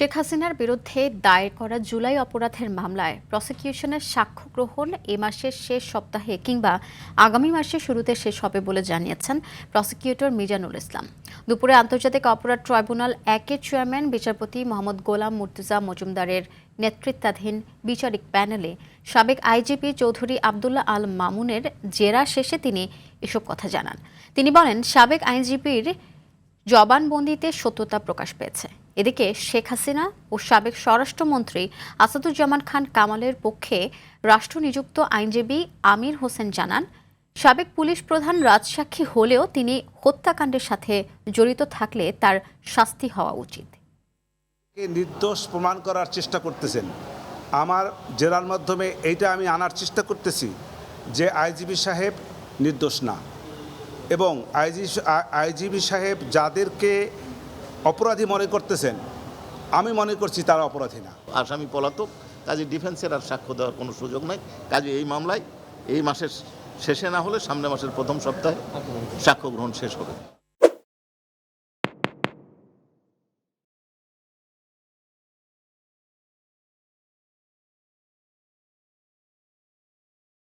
শেখ হাসিনার বিরুদ্ধে দায়ের করা জুলাই অপরাধের মামলায় প্রসিকিউশনের সাক্ষ্য গ্রহণ এ মাসের শেষ সপ্তাহে কিংবা আগামী মাসের শুরুতে শেষ হবে বলে জানিয়েছেন প্রসিকিউটর মিজানুল ইসলাম। দুপুরে আন্তর্জাতিক অপরাধ ট্রাইব্যুনাল একের চেয়ারম্যান বিচারপতি মোহাম্মদ গোলাম মুর্তজা মজুমদারের নেতৃত্বাধীন বিচারিক প্যানেলে সাবেক আইজিপি চৌধুরী আবদুল্লাহ আল মামুনের জেরা শেষে তিনি এসব কথা জানান। তিনি বলেন, সাবেক আইনজীবীর জবানবন্দিতে সত্যতা প্রকাশ পেয়েছে। এদিকে শেখ হাসিনা ও সাবেক স্বরাষ্ট্রমন্ত্রী আসাদুজ্জামান খান কামালের পক্ষে রাষ্ট্রনিযুক্ত আইনজীবী আমির হোসেন জানান, সাবেক পুলিশ প্রধান রাজসাক্ষী হলেও তিনি হত্যাকাণ্ডের সাথে জড়িত থাকলে তার শাস্তি হওয়া উচিত। নির্দোষ প্রমাণ করার চেষ্টা করতেছেন। আমার জেরার মাধ্যমে এইটা আমি আনার চেষ্টা করতেছি যে আইজিবি সাহেব নির্দোষ না, এবং আইজিবি সাহেব যাদেরকে অপরাধী মনে করতেছেন আমি মনে করছি তারা অপরাধী না। আসামি পলাতক, কাজে ডিফেন্সের আর সাক্ষ্য দেওয়ার কোনো সুযোগ নাই। কাজে এই মামলায় এই মাসের শেষে না হলে সামনের মাসের প্রথম সপ্তাহে সাক্ষ্য গ্রহণ শেষ হবে।